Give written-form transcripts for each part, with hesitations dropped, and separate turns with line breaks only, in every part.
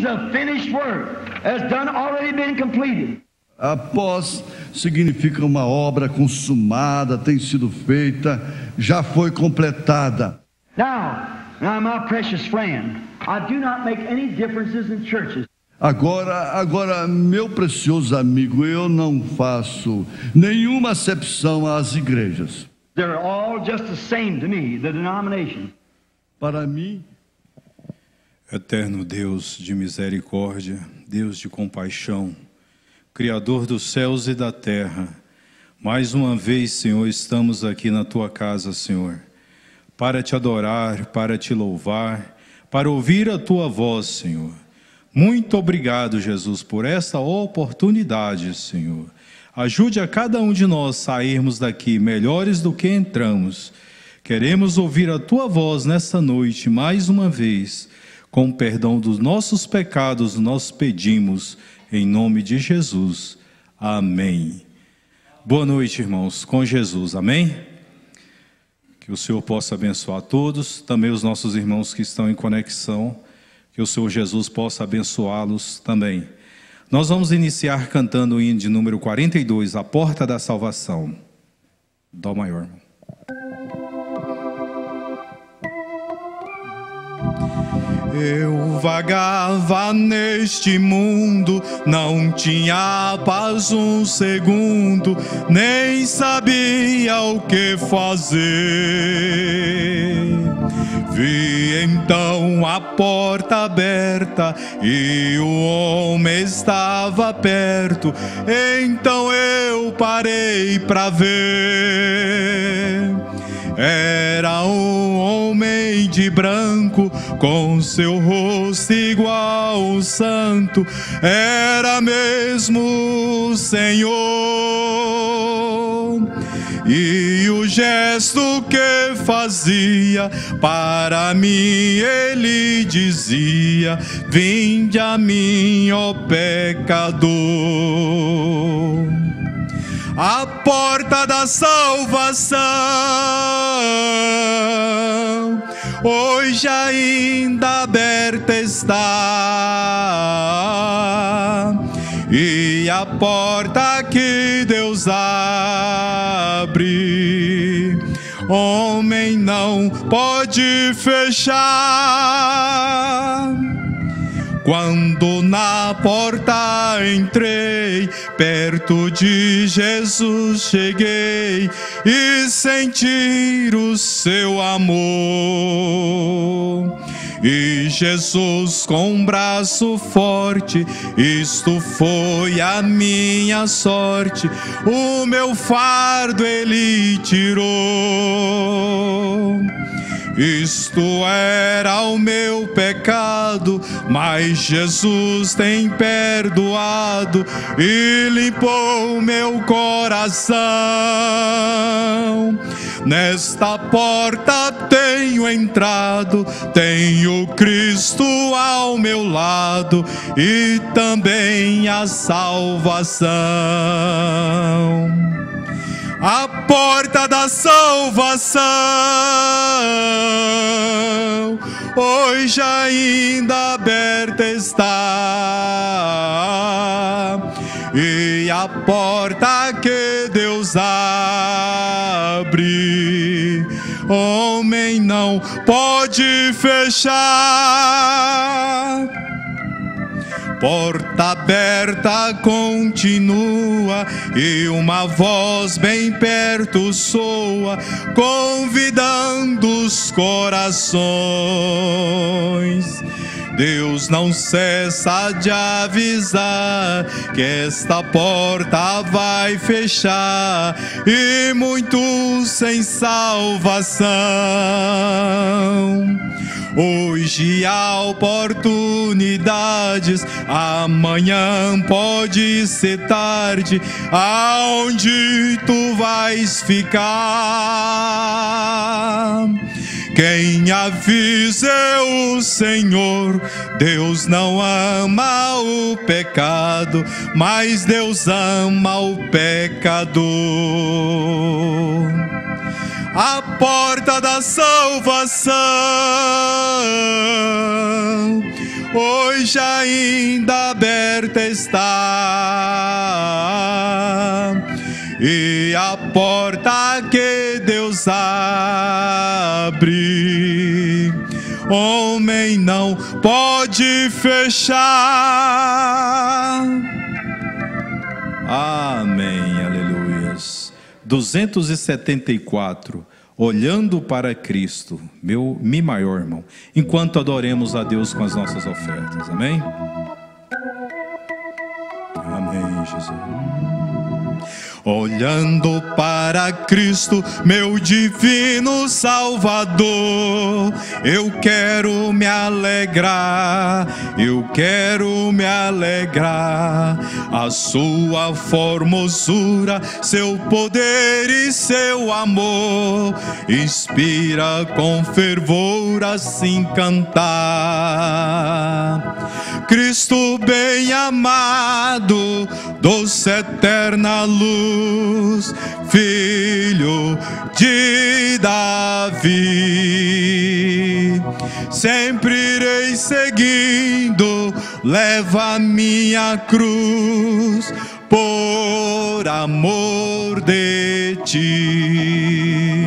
means a finished work, has done already been completed.
Após significa uma obra consumada, tem sido feita, já foi completada.
Now, my precious friend, I do not make any differences in churches.
Agora, meu precioso amigo, eu não faço nenhuma acepção às igrejas.
They're all just the same to me, the denominations.
Para mim,
Eterno Deus de misericórdia, Deus de compaixão, Criador dos céus e da terra, mais uma vez, Senhor, estamos aqui na Tua casa, Senhor, para Te adorar, para Te louvar, para ouvir a Tua voz, Senhor. Muito obrigado, Jesus, por esta oportunidade, Senhor. Ajude a cada um de nós sairmos daqui melhores do que entramos. Queremos ouvir a Tua voz nesta noite, mais uma vez. Com o perdão dos nossos pecados, nós pedimos, em nome de Jesus. Amém. Boa noite, irmãos, com Jesus. Amém? Que o Senhor possa abençoar a todos, também os nossos irmãos que estão em conexão. Que o Senhor Jesus possa abençoá-los também. Nós vamos iniciar cantando o hino de número 42, A Porta da Salvação. Dó maior. Eu vagava neste mundo, não tinha paz um segundo, nem sabia o que fazer. Vi então a porta aberta e o homem estava perto, então eu parei para ver. Era um homem de branco, com seu rosto igual ao santo, era mesmo o Senhor. E o gesto que fazia, para mim ele dizia: vinde a mim, ó pecador. A porta da salvação hoje ainda aberta está, e a porta que Deus abre, homem não pode fechar. Quando na porta entrei, perto de Jesus cheguei e sentir o seu amor. E Jesus com um braço forte, isto foi a minha sorte, o meu fardo ele tirou. Isto era o meu pecado, mas Jesus tem perdoado e limpou meu coração. Nesta porta tenho entrado, tenho Cristo ao meu lado e também a salvação. A porta da salvação hoje ainda aberta está, e a porta que Deus abre, homem não pode fechar. Porta aberta continua e uma voz bem perto soa, convidando os corações. Deus não cessa de avisar que esta porta vai fechar e muitos sem salvação. Hoje há oportunidades, amanhã pode ser tarde. Aonde tu vais ficar? Quem avisa é o Senhor. Deus não ama o pecado, mas Deus ama o pecador. A porta da salvação hoje ainda aberta está, e a porta que Deus abre, homem não pode fechar. Amém, aleluias. 274, olhando para Cristo, meu Mi maior, irmão, enquanto adoremos a Deus com as nossas ofertas, amém? Amém, Jesus. Olhando para Cristo, meu divino Salvador, eu quero me alegrar, eu quero me alegrar. A sua formosura, seu poder e seu amor inspira com fervor assim cantar. Cristo bem amado, doce eterna luz, filho de Davi, sempre irei seguindo, leva a minha cruz, por amor de ti.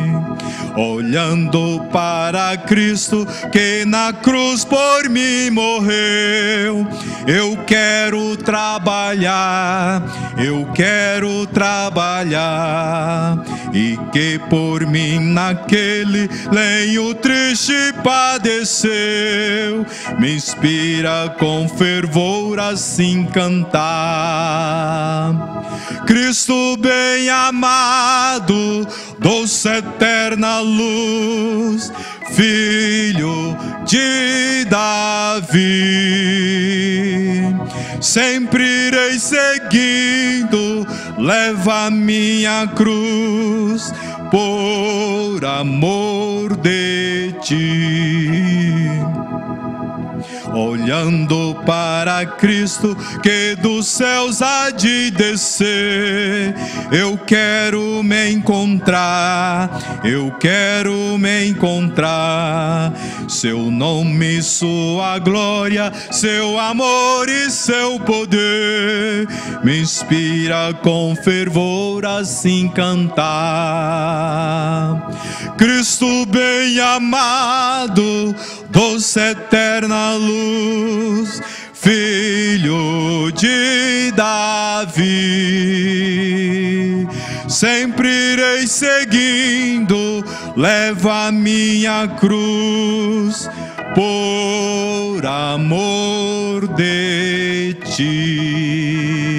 Olhando para Cristo que na cruz por mim morreu, eu quero trabalhar, eu quero trabalhar, e que por mim naquele lenho triste padeceu, me inspira com fervor assim cantar. Cristo bem amado, doce eterna luz, filho de Davi, sempre irei seguindo, leva a minha cruz, por amor de ti. Olhando para Cristo que dos céus há de descer, eu quero me encontrar, eu quero me encontrar. Seu nome, sua glória, seu amor e seu poder me inspira com fervor assim cantar. Cristo bem amado, doce eterna luz, filho de Davi, sempre irei seguindo, leva a minha cruz, por amor de ti.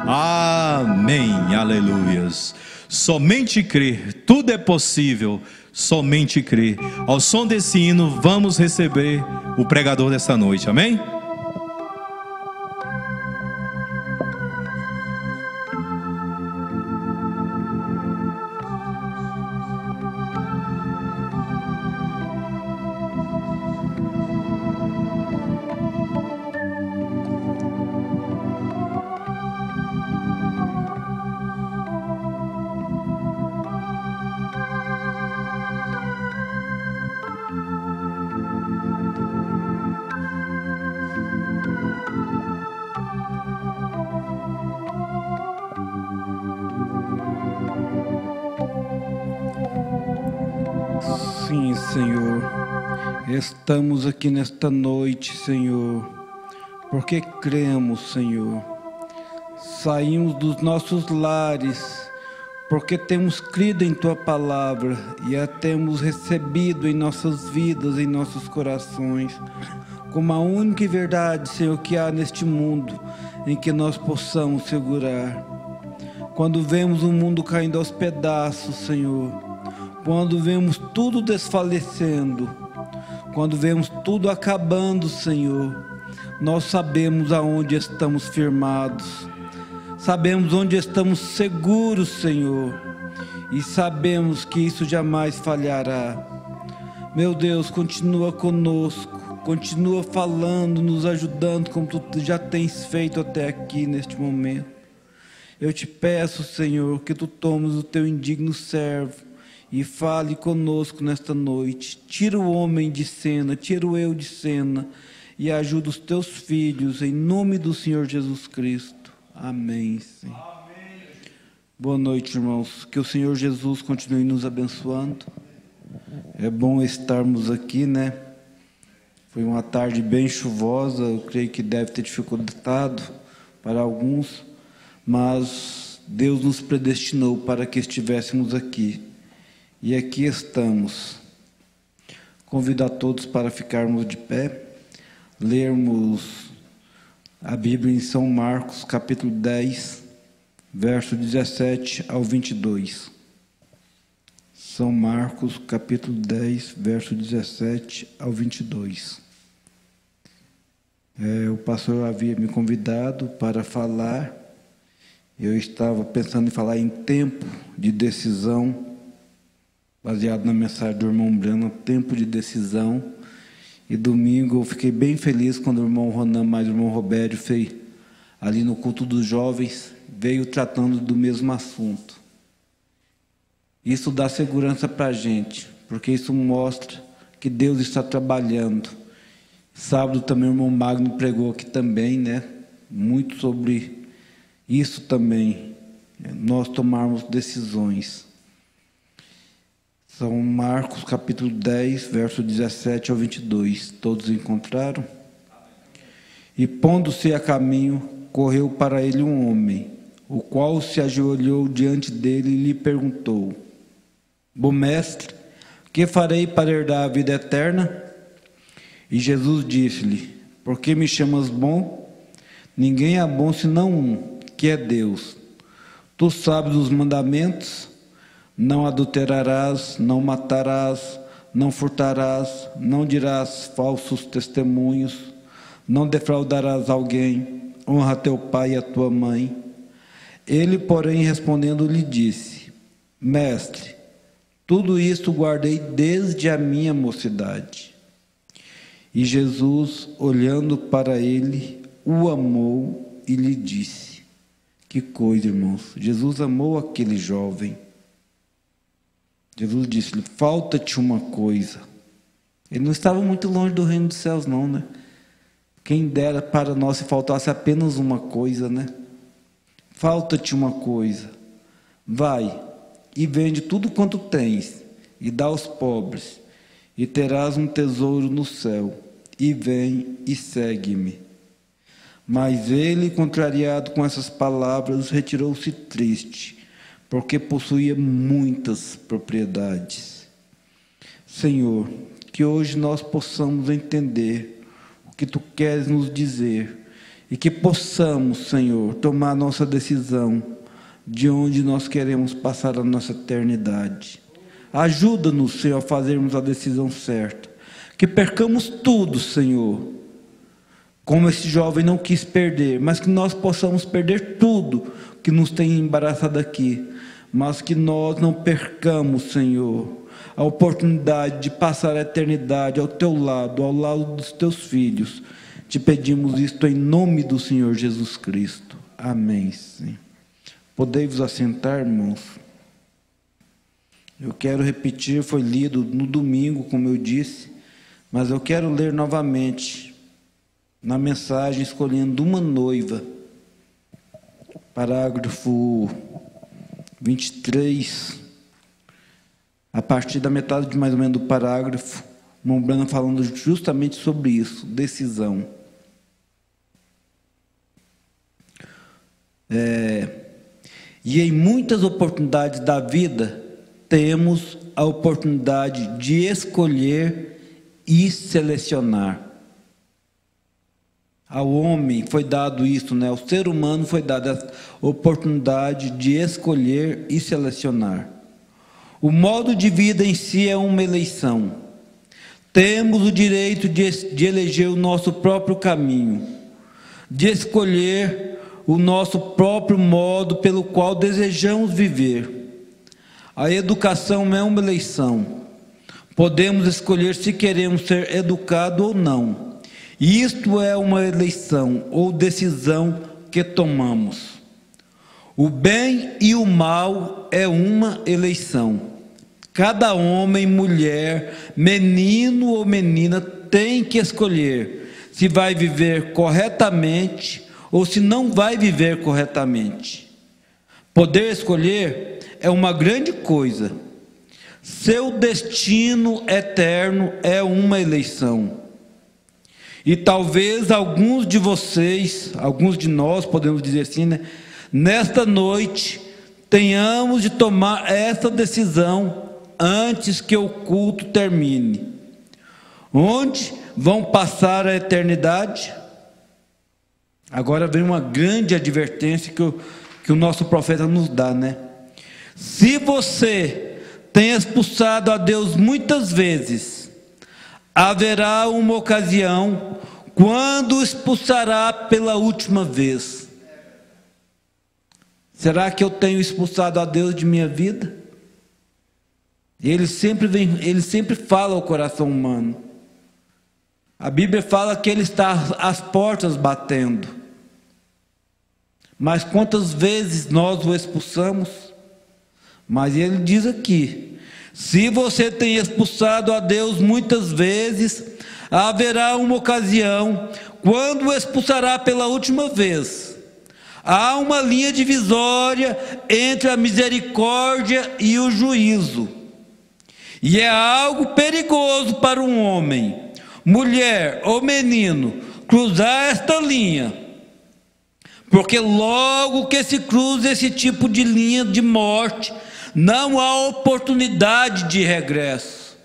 Amém, aleluias. Somente crer, tudo é possível, somente crer. Ao som desse hino, vamos receber o pregador dessa noite, amém?
Sim, Senhor, estamos aqui nesta noite, Senhor, porque cremos, Senhor. Saímos dos nossos lares, porque temos crido em Tua palavra e a temos recebido em nossas vidas, em nossos corações, como a única verdade, Senhor, que há neste mundo em que nós possamos segurar. Quando vemos o mundo caindo aos pedaços, Senhor, quando vemos tudo desfalecendo, quando vemos tudo acabando, Senhor, nós sabemos aonde estamos firmados, sabemos onde estamos seguros, Senhor, e sabemos que isso jamais falhará. Meu Deus, continua conosco, continua falando, nos ajudando como Tu já tens feito até aqui neste momento. Eu te peço, Senhor, que Tu tomes o Teu indigno servo e fale conosco nesta noite. Tira o homem de cena, tira o eu de cena e ajuda os teus filhos, em nome do Senhor Jesus Cristo. Amém, Senhor. Amém. Boa noite, irmãos. Que o Senhor Jesus continue nos abençoando. É bom estarmos aqui, né? Foi uma tarde bem chuvosa, eu creio que deve ter dificultado para alguns, mas Deus nos predestinou para que estivéssemos aqui. E aqui estamos. Convido a todos para ficarmos de pé, lermos a Bíblia em São Marcos, capítulo 10, verso 17 ao 22. São Marcos, capítulo 10, verso 17 ao 22. O pastor havia me convidado para falar. Eu estava pensando em falar em tempo de decisão, baseado na mensagem do irmão Breno, tempo de decisão. E domingo eu fiquei bem feliz quando o irmão Ronan mais o irmão Robério fez ali no culto dos jovens, veio tratando do mesmo assunto. Isso dá segurança para a gente, porque isso mostra que Deus está trabalhando. Sábado também o irmão Magno pregou aqui também, né? Muito sobre isso também, nós tomarmos decisões. São Marcos capítulo 10, verso 17 ao 22. Todos encontraram? E pondo-se a caminho, correu para ele um homem, o qual se ajoelhou diante dele e lhe perguntou: Bom mestre, que farei para herdar a vida eterna? E Jesus disse-lhe: Por que me chamas bom? Ninguém é bom senão um, que é Deus. Tu sabes os mandamentos: não adulterarás, não matarás, não furtarás, não dirás falsos testemunhos, não defraudarás alguém, honra teu pai e a tua mãe. Ele, porém, respondendo, lhe disse: Mestre, tudo isto guardei desde a minha mocidade. E Jesus, olhando para ele, o amou e lhe disse: Que coisa, irmãos! Jesus amou aquele jovem. Jesus disse-lhe: Falta-te uma coisa. Ele não estava muito longe do reino dos céus, não, né? Quem dera para nós se faltasse apenas uma coisa, né? Falta-te uma coisa. Vai e vende tudo quanto tens, e dá aos pobres, e terás um tesouro no céu, e vem e segue-me. Mas ele, contrariado com essas palavras, retirou-se triste, porque possuía muitas propriedades. Senhor, que hoje nós possamos entender o que Tu queres nos dizer, e que possamos, Senhor, tomar nossa decisão de onde nós queremos passar a nossa eternidade. Ajuda-nos, Senhor, a fazermos a decisão certa. Que percamos tudo, Senhor, como esse jovem não quis perder, mas que nós possamos perder tudo que nos tem embaraçado aqui, mas que nós não percamos, Senhor, a oportunidade de passar a eternidade ao Teu lado, ao lado dos Teus filhos. Te pedimos isto em nome do Senhor Jesus Cristo. Amém, Senhor. Podei-vos assentar, irmãos. Eu quero repetir, foi lido no domingo, como eu disse, mas eu quero ler novamente, na mensagem Escolhendo uma Noiva, parágrafo 23, a partir da metade de mais ou menos do parágrafo, irmão Brano falando justamente sobre isso, decisão. E em muitas oportunidades da vida, temos a oportunidade de escolher e selecionar. Ao homem foi dado isso, né? Ao ser humano foi dada a oportunidade de escolher e selecionar. O modo de vida em si é uma eleição. Temos o direito de eleger o nosso próprio caminho, de escolher o nosso próprio modo pelo qual desejamos viver. A educação é uma eleição. Podemos escolher se queremos ser educados ou não. E isto é uma eleição ou decisão que tomamos. O bem e o mal é uma eleição. Cada homem, mulher, menino ou menina tem que escolher se vai viver corretamente ou se não vai viver corretamente. Poder escolher é uma grande coisa. Seu destino eterno é uma eleição. E talvez alguns de vocês, alguns de nós, podemos dizer assim, né? Nesta noite, tenhamos de tomar essa decisão antes que o culto termine. Onde vão passar a eternidade? Agora vem uma grande advertência que o nosso profeta nos dá, né? Se você tem expulsado a Deus muitas vezes, haverá uma ocasião quando o expulsará pela última vez. Será que eu tenho expulsado a Deus de minha vida? Ele sempre fala ao coração humano. A Bíblia fala que Ele está às portas batendo. Mas quantas vezes nós o expulsamos? Mas Ele diz aqui: se você tem expulsado a Deus muitas vezes, haverá uma ocasião quando o expulsará pela última vez. Há uma linha divisória entre a misericórdia e o juízo. E é algo perigoso para um homem, mulher ou menino cruzar esta linha, porque logo que se cruza esse tipo de linha de morte, não há oportunidade de regresso.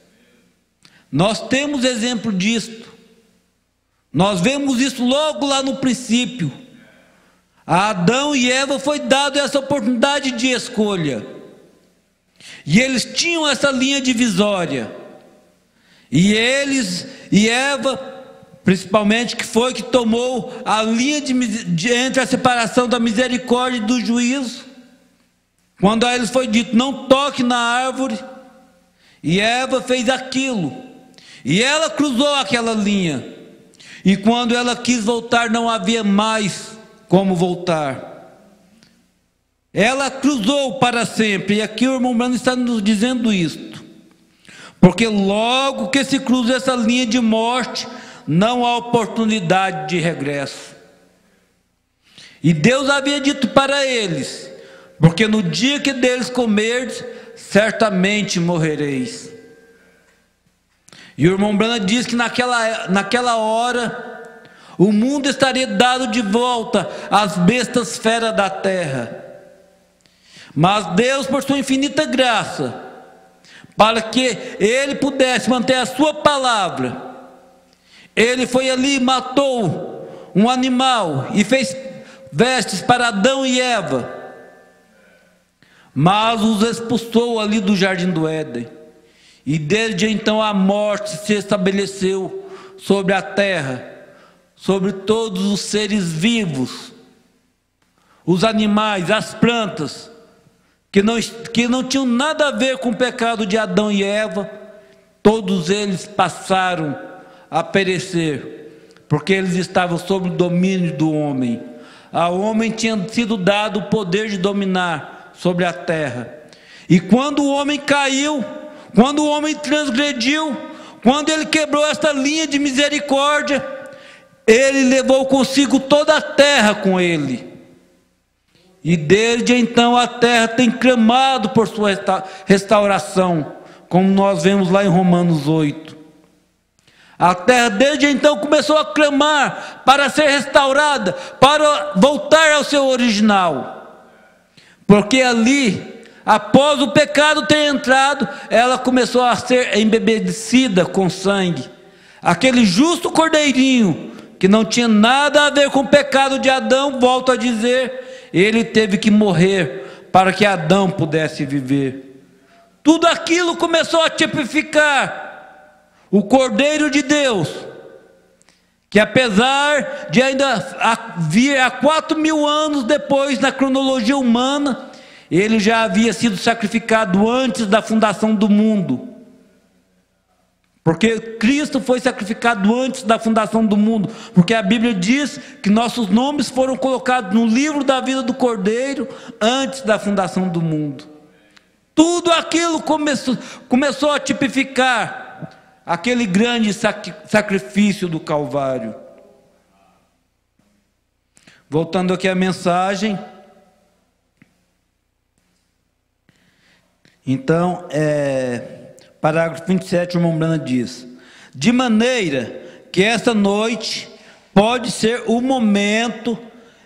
Nós temos exemplo disto. Nós vemos isso logo lá no princípio. A Adão e Eva foi dado essa oportunidade de escolha. E eles tinham essa linha divisória. E Eva, principalmente, que tomou a linha entre a separação da misericórdia e do juízo. Quando a eles foi dito: não toque na árvore, e Eva fez aquilo, e ela cruzou aquela linha, e quando ela quis voltar, não havia mais como voltar. Ela cruzou para sempre, e aqui o irmão Branham está nos dizendo isto, porque logo que se cruza essa linha de morte, não há oportunidade de regresso. E Deus havia dito para eles: porque no dia que deles comerdes, certamente morrereis. E o irmão Branham diz que naquela hora, o mundo estaria dado de volta às bestas feras da terra. Mas Deus, por sua infinita graça, para que Ele pudesse manter a sua palavra, Ele foi ali e matou um animal e fez vestes para Adão e Eva, mas os expulsou ali do jardim do Éden. E desde então a morte se estabeleceu sobre a terra, sobre todos os seres vivos, os animais, as plantas, que não tinham nada a ver com o pecado de Adão e Eva. Todos eles passaram a perecer, porque eles estavam sob o domínio do homem. Ao homem tinha sido dado o poder de dominar sobre a terra. E quando o homem caiu, quando o homem transgrediu, quando ele quebrou esta linha de misericórdia, ele levou consigo toda a terra com ele. E desde então a terra tem clamado por sua restauração, como nós vemos lá em Romanos 8. A terra desde então começou a clamar para ser restaurada, para voltar ao seu original. Porque ali, após o pecado ter entrado, ela começou a ser embebedecida com sangue. Aquele justo cordeirinho, que não tinha nada a ver com o pecado de Adão, volto a dizer, ele teve que morrer para que Adão pudesse viver. Tudo aquilo começou a tipificar o Cordeiro de Deus, que apesar de ainda vir há 4.000 anos depois, na cronologia humana, ele já havia sido sacrificado antes da fundação do mundo. Porque Cristo foi sacrificado antes da fundação do mundo. Porque a Bíblia diz que nossos nomes foram colocados no livro da vida do Cordeiro antes da fundação do mundo. Tudo aquilo começou a tipificar aquele grande sacrifício do Calvário. Voltando aqui à mensagem. Então, parágrafo 27, o irmão Branham diz: de maneira que esta noite pode ser o momento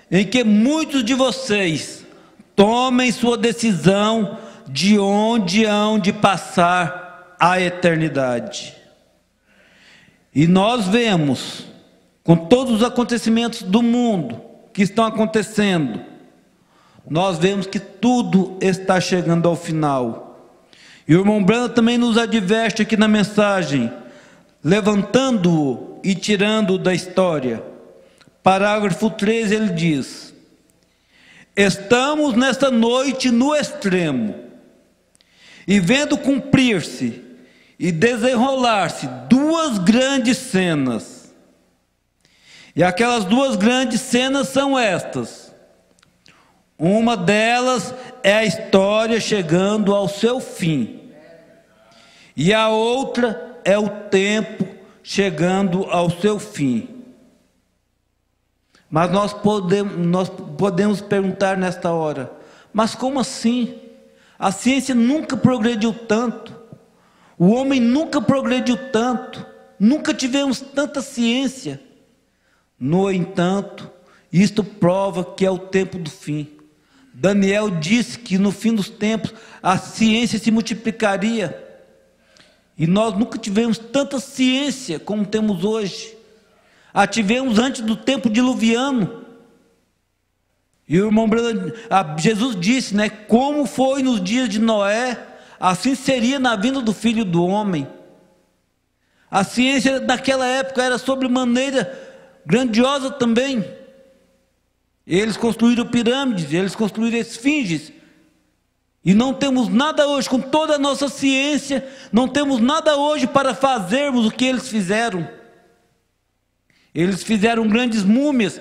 em que muitos de vocês tomem sua decisão de onde hão de passar a eternidade. E nós vemos, com todos os acontecimentos do mundo que estão acontecendo, nós vemos que tudo está chegando ao final. E o irmão Branham também nos adverte aqui na mensagem, levantando-o e tirando-o da história. Parágrafo 13, ele diz: estamos nesta noite no extremo, e vendo cumprir-se e desenrolar-se duas grandes cenas. E aquelas duas grandes cenas são estas. Uma delas é a história chegando ao seu fim. E a outra é o tempo chegando ao seu fim. Mas nós podemos perguntar nesta hora: mas como assim? A ciência nunca progrediu tanto. O homem nunca progrediu tanto. Nunca tivemos tanta ciência. No entanto, isto prova que é o tempo do fim. Daniel disse que no fim dos tempos a ciência se multiplicaria. E nós nunca tivemos tanta ciência como temos hoje. A tivemos antes do tempo diluviano. E o irmão Jesus disse, né? Como foi nos dias de Noé, assim seria na vinda do Filho do Homem. A ciência naquela época era sobremaneira grandiosa também. Eles construíram pirâmides, eles construíram esfinges. E não temos nada hoje, com toda a nossa ciência, não temos nada hoje para fazermos o que eles fizeram. Eles fizeram grandes múmias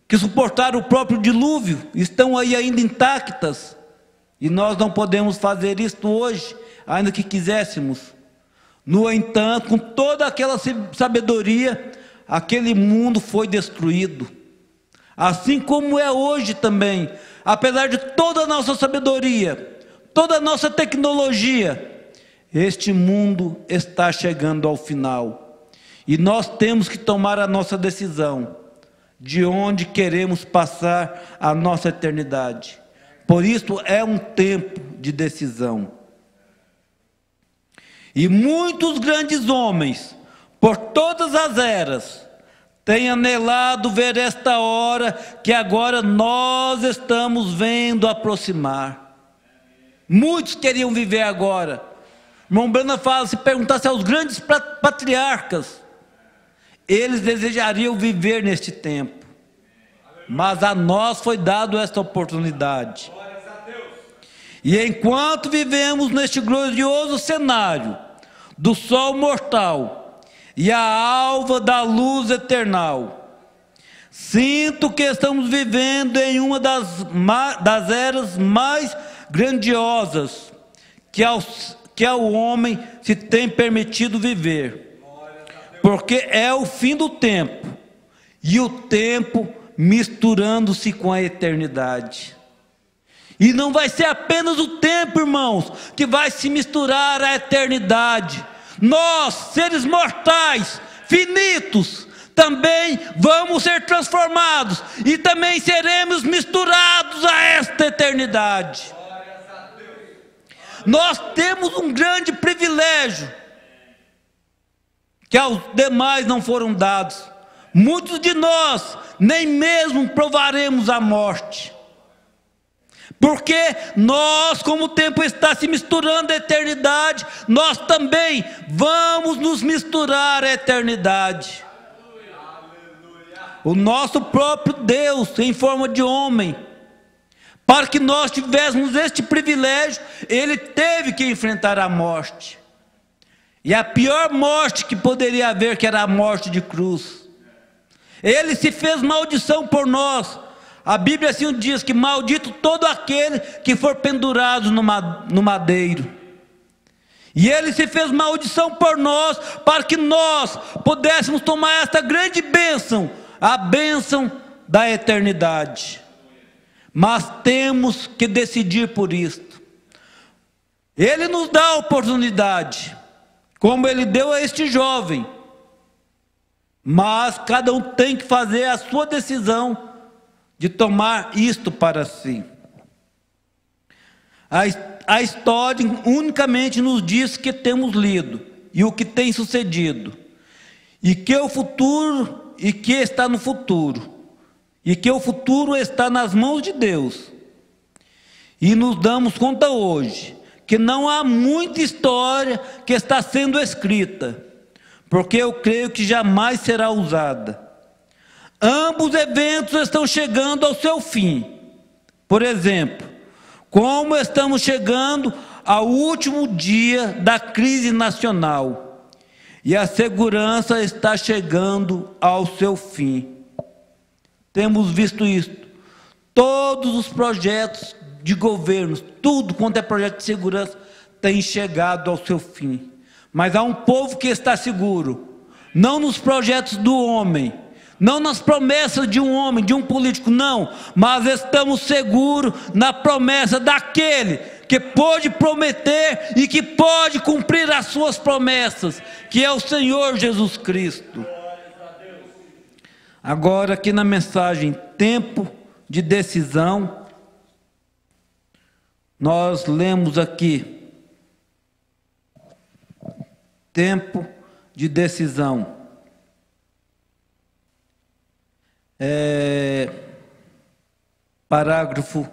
que suportaram o próprio dilúvio, estão aí ainda intactas. E nós não podemos fazer isto hoje, ainda que quiséssemos. No entanto, com toda aquela sabedoria, aquele mundo foi destruído. Assim como é hoje também, apesar de toda a nossa sabedoria, toda a nossa tecnologia, este mundo está chegando ao final. E nós temos que tomar a nossa decisão, de onde queremos passar a nossa eternidade. Por isso é um tempo de decisão. E muitos grandes homens, por todas as eras, têm anelado ver esta hora que agora nós estamos vendo aproximar. Muitos queriam viver agora. Irmão Branham fala, se perguntasse aos grandes patriarcas, eles desejariam viver neste tempo. Mas a nós foi dado esta oportunidade. E enquanto vivemos neste glorioso cenário do sol mortal e a alva da luz eternal, sinto que estamos vivendo em uma das eras mais grandiosas que ao homem se tem permitido viver, porque é o fim do tempo, e o tempo misturando-se com a eternidade. E não vai ser apenas o tempo, irmãos, que vai se misturar à eternidade. Nós, seres mortais, finitos, também vamos ser transformados e também seremos misturados a esta eternidade. Nós temos um grande privilégio que aos demais não foram dados. Muitos de nós nem mesmo provaremos a morte. Porque nós, como o tempo está se misturando à eternidade, nós também vamos nos misturar à eternidade. O nosso próprio Deus, em forma de homem, para que nós tivéssemos este privilégio, Ele teve que enfrentar a morte. E a pior morte que poderia haver, que era a morte de cruz. Ele se fez maldição por nós. A Bíblia assim diz que maldito todo aquele que for pendurado no madeiro. E Ele se fez maldição por nós, para que nós pudéssemos tomar esta grande bênção, a bênção da eternidade. Mas temos que decidir por isto. Ele nos dá a oportunidade, como Ele deu a este jovem. Mas cada um tem que fazer a sua decisão de tomar isto para si. A história unicamente nos diz que temos lido e o que tem sucedido, e que o futuro, e que está no futuro, e que o futuro está nas mãos de Deus. E nos damos conta hoje que não há muita história que está sendo escrita, porque eu creio que jamais será usada. Ambos eventos estão chegando ao seu fim. Por exemplo, como estamos chegando ao último dia da crise nacional, e a segurança está chegando ao seu fim. Temos visto isso. Todos os projetos de governo, tudo quanto é projeto de segurança, tem chegado ao seu fim. Mas há um povo que está seguro, não nos projetos do homem, não nas promessas de um homem, de um político, não, mas estamos seguros na promessa daquele que pode prometer e que pode cumprir as suas promessas, que é o Senhor Jesus Cristo. Agora aqui na mensagem tempo de decisão, nós lemos aqui tempo de decisão. Parágrafo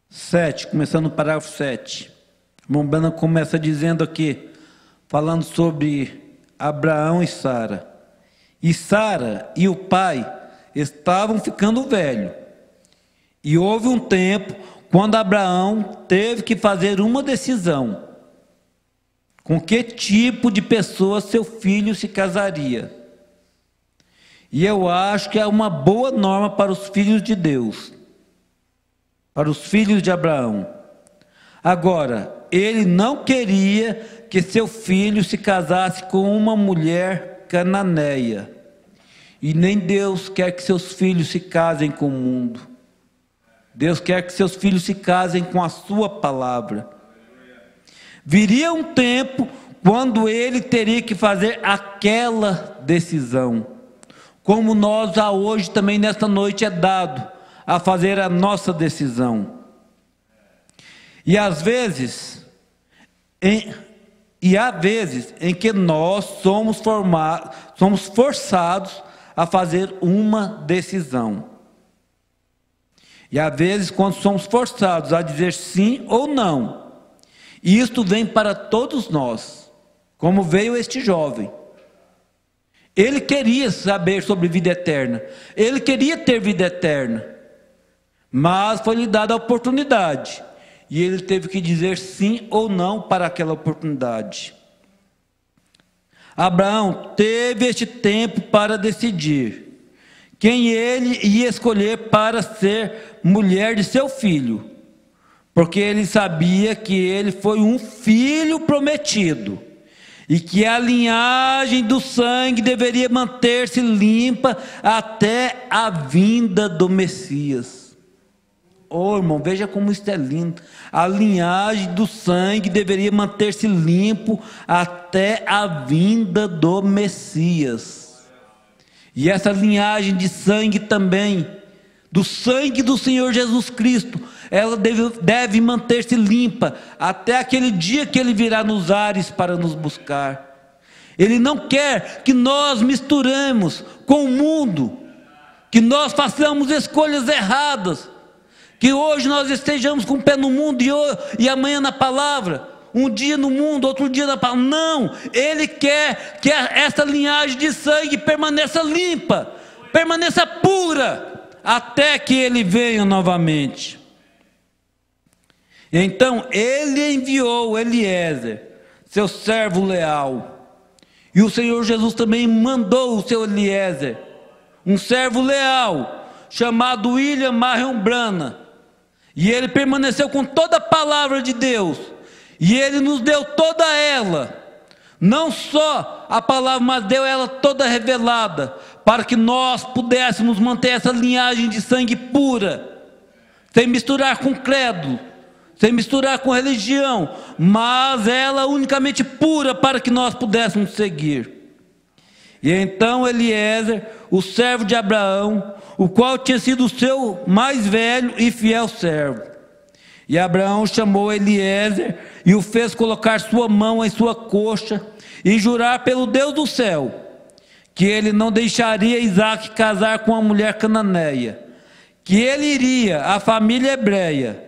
7, começando no parágrafo 7. Irmão Branham começa dizendo aqui, falando sobre Abraão e Sara. E Sara e o pai estavam ficando velhos. E houve um tempo quando Abraão teve que fazer uma decisão. Com que tipo de pessoa seu filho se casaria? E eu acho que é uma boa norma para os filhos de Deus, para os filhos de Abraão. Agora, ele não queria que seu filho se casasse com uma mulher cananeia. E nem Deus quer que seus filhos se casem com o mundo. Deus quer que seus filhos se casem com a sua palavra. Viria um tempo quando ele teria que fazer aquela decisão, como nós hoje também nesta noite é dado a fazer a nossa decisão. E às vezes, há vezes em que nós somos forçados a fazer uma decisão. E há vezes quando somos forçados a dizer sim ou não. E isto vem para todos nós, como veio este jovem. Ele queria saber sobre vida eterna, ele queria ter vida eterna, mas foi-lhe dada a oportunidade, e ele teve que dizer sim ou não para aquela oportunidade. Abraão teve este tempo para decidir quem ele ia escolher para ser mulher de seu filho, porque ele sabia que ele foi um filho prometido, e que a linhagem do sangue deveria manter-se limpa até a vinda do Messias. Oh, irmão, veja como isso é lindo. A linhagem do sangue deveria manter-se limpo até a vinda do Messias. E essa linhagem de sangue também, do sangue do Senhor Jesus Cristo, ela deve manter-se limpa até aquele dia que Ele virá nos ares para nos buscar. Ele não quer que nós misturemos com o mundo, que nós façamos escolhas erradas, que hoje nós estejamos com o pé no mundo e amanhã na palavra, um dia no mundo, outro dia na palavra. Não, Ele quer que essa linhagem de sangue permaneça limpa, permaneça pura, até que Ele venha novamente. Então ele enviou Eliezer, seu servo leal, e o Senhor Jesus também mandou o seu Eliezer, um servo leal, chamado William Marion Branham, e ele permaneceu com toda a palavra de Deus, e ele nos deu toda ela, não só a palavra, mas deu ela toda revelada, para que nós pudéssemos manter essa linhagem de sangue pura, sem misturar com credo, sem misturar com religião, mas ela unicamente pura, para que nós pudéssemos seguir. E então Eliezer, o servo de Abraão, o qual tinha sido o seu mais velho e fiel servo. E Abraão chamou Eliezer e o fez colocar sua mão em sua coxa e jurar pelo Deus do céu, que ele não deixaria Isaque casar com uma mulher cananeia, que ele iria à família hebreia,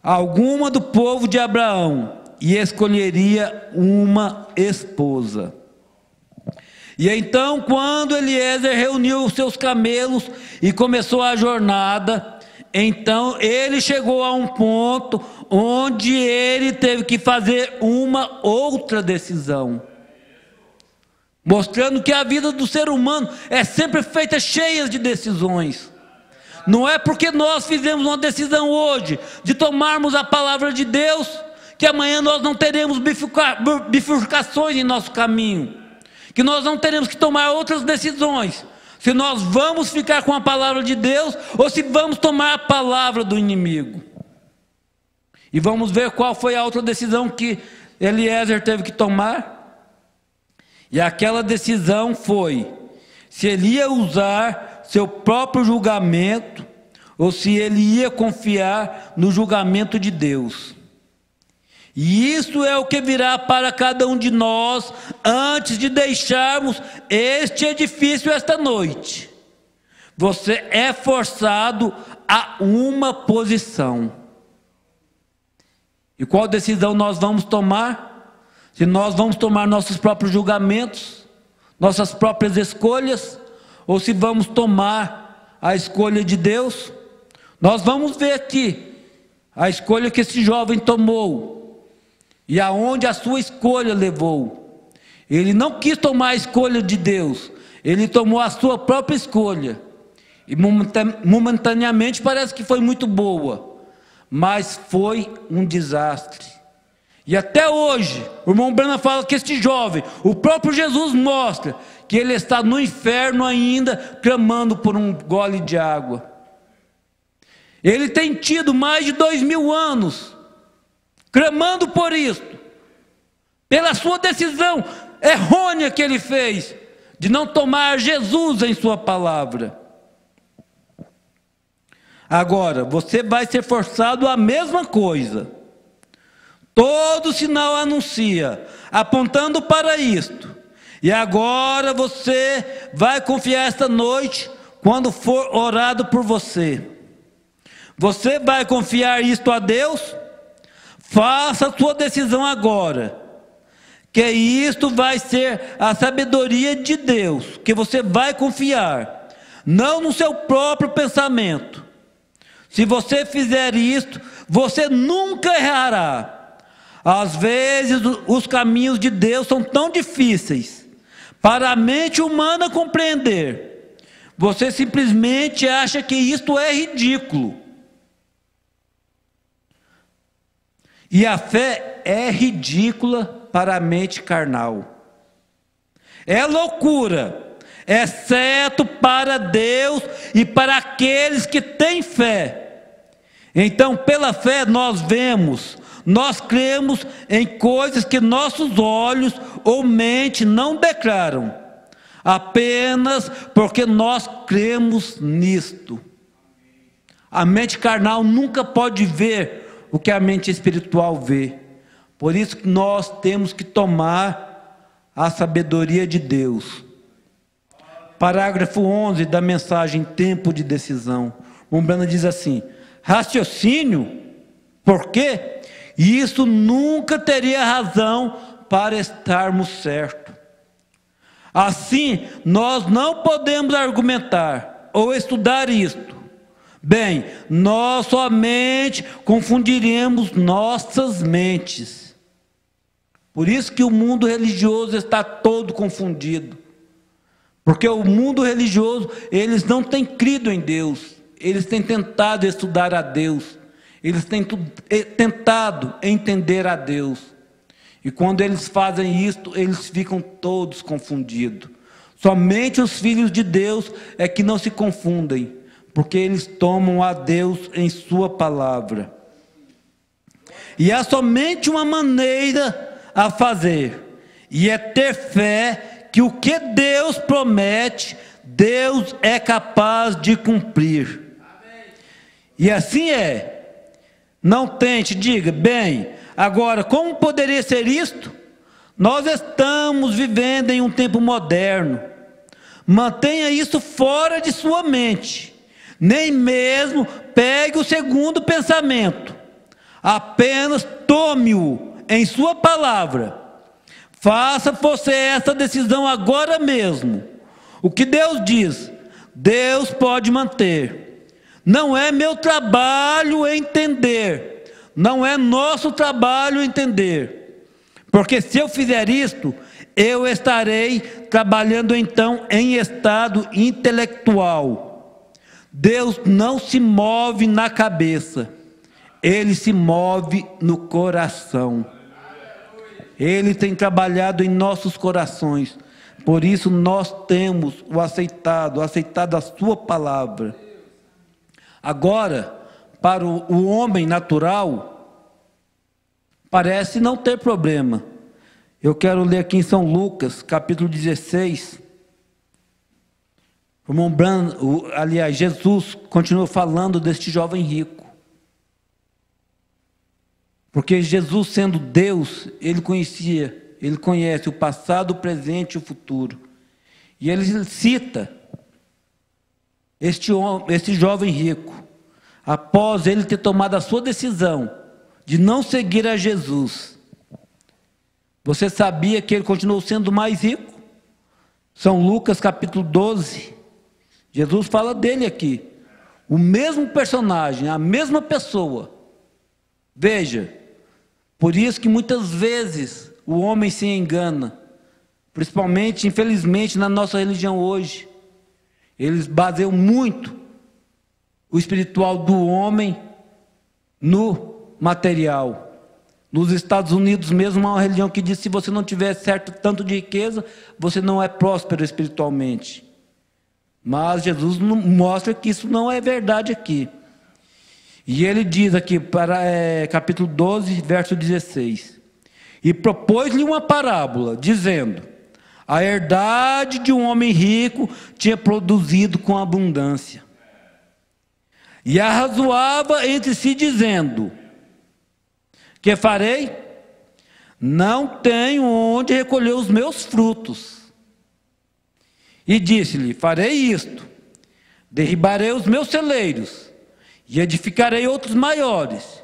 alguma do povo de Abraão, e escolheria uma esposa. E então, quando Eliezer reuniu os seus camelos e começou a jornada, então ele chegou a um ponto onde ele teve que fazer uma outra decisão, mostrando que a vida do ser humano é sempre feita cheia de decisões. Não é porque nós fizemos uma decisão hoje de tomarmos a palavra de Deus que amanhã nós não teremos bifurcações em nosso caminho, que nós não teremos que tomar outras decisões, se nós vamos ficar com a palavra de Deus ou se vamos tomar a palavra do inimigo. E vamos ver qual foi a outra decisão que Eliezer teve que tomar. E aquela decisão foi se ele ia usar seu próprio julgamento ou se ele ia confiar no julgamento de Deus. E isso é o que virá para cada um de nós antes de deixarmos este edifício esta noite. Você é forçado a uma posição. E qual decisão nós vamos tomar? Se nós vamos tomar nossos próprios julgamentos, nossas próprias escolhas, ou se vamos tomar a escolha de Deus? Nós vamos ver aqui a escolha que esse jovem tomou e aonde a sua escolha levou. Ele não quis tomar a escolha de Deus, ele tomou a sua própria escolha, e momentaneamente parece que foi muito boa, mas foi um desastre. E até hoje o irmão Branham fala que este jovem, o próprio Jesus mostra que ele está no inferno ainda, clamando por um gole de água. Ele tem tido mais de 2000 anos clamando por isto, pela sua decisão errônea que ele fez de não tomar Jesus em sua palavra. Agora, você vai ser forçado a mesma coisa. Todo sinal anuncia, apontando para isto. E agora você vai confiar esta noite, quando for orado por você. Você vai confiar isto a Deus? Faça a sua decisão agora, que isto vai ser a sabedoria de Deus, que você vai confiar, não no seu próprio pensamento. Se você fizer isto, você nunca errará. Às vezes os caminhos de Deus são tão difíceis para a mente humana compreender. Você simplesmente acha que isto é ridículo. E a fé é ridícula para a mente carnal. É loucura, exceto para Deus e para aqueles que têm fé. Então, pela fé nós vemos, nós cremos em coisas que nossos olhos ou mente não declaram, apenas porque nós cremos nisto. A mente carnal nunca pode ver o que a mente espiritual vê. Por isso que nós temos que tomar a sabedoria de Deus. Parágrafo 11 da mensagem Tempo de Decisão. Branham diz assim: raciocínio, por quê? Isso nunca teria razão para estarmos certos. Assim, nós não podemos argumentar ou estudar isto. Bem, nós somente confundiremos nossas mentes. Por isso que o mundo religioso está todo confundido. Porque o mundo religioso, eles não têm crido em Deus. Eles têm tentado estudar a Deus. Eles têm tentado entender a Deus. E quando eles fazem isto, eles ficam todos confundidos. Somente os filhos de Deus é que não se confundem, porque eles tomam a Deus em sua palavra. E há somente uma maneira a fazer, e é ter fé que o que Deus promete, Deus é capaz de cumprir. E assim é. Não tente, diga, bem, agora como poderia ser isto? Nós estamos vivendo em um tempo moderno. Mantenha isso fora de sua mente. Nem mesmo pegue o segundo pensamento. Apenas tome-o em sua palavra. Faça você essa decisão agora mesmo. O que Deus diz, Deus pode manter. Não é meu trabalho entender. Não é nosso trabalho entender. Porque se eu fizer isto, eu estarei trabalhando então em estado intelectual. Deus não se move na cabeça. Ele se move no coração. Ele tem trabalhado em nossos corações. Por isso nós temos o aceitado a sua palavra. Agora, para o homem natural, parece não ter problema. Eu quero ler aqui em São Lucas, capítulo 16. Aliás, Jesus continua falando deste jovem rico. Porque Jesus, sendo Deus, ele conhece o passado, o presente e o futuro. E ele cita este jovem rico, após ele ter tomado a sua decisão de não seguir a Jesus. Você sabia que ele continuou sendo mais rico? São Lucas capítulo 12. Jesus fala dele aqui. O mesmo personagem, a mesma pessoa. Veja, por isso que muitas vezes o homem se engana, principalmente, infelizmente, na nossa religião hoje. Eles baseiam muito o espiritual do homem no material. Nos Estados Unidos mesmo há uma religião que diz que se você não tiver certo tanto de riqueza, você não é próspero espiritualmente. Mas Jesus mostra que isso não é verdade aqui. E ele diz aqui, capítulo 12, verso 16. E propôs-lhe uma parábola, dizendo: a herdade de um homem rico tinha produzido com abundância. E arrazoava entre si, dizendo: que farei? Não tenho onde recolher os meus frutos. E disse-lhe: farei isto: derribarei os meus celeiros e edificarei outros maiores,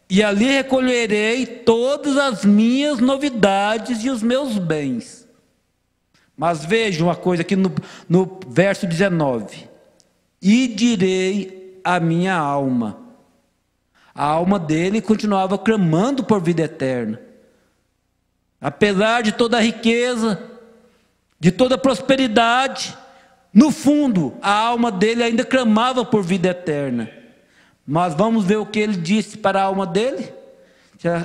e ali recolherei todas as minhas novidades e os meus bens. Mas veja uma coisa aqui no verso 19: e direi à minha alma. A alma dele continuava clamando por vida eterna. Apesar de toda a riqueza, de toda a prosperidade, no fundo, a alma dele ainda clamava por vida eterna. Mas vamos ver o que ele disse para a alma dele?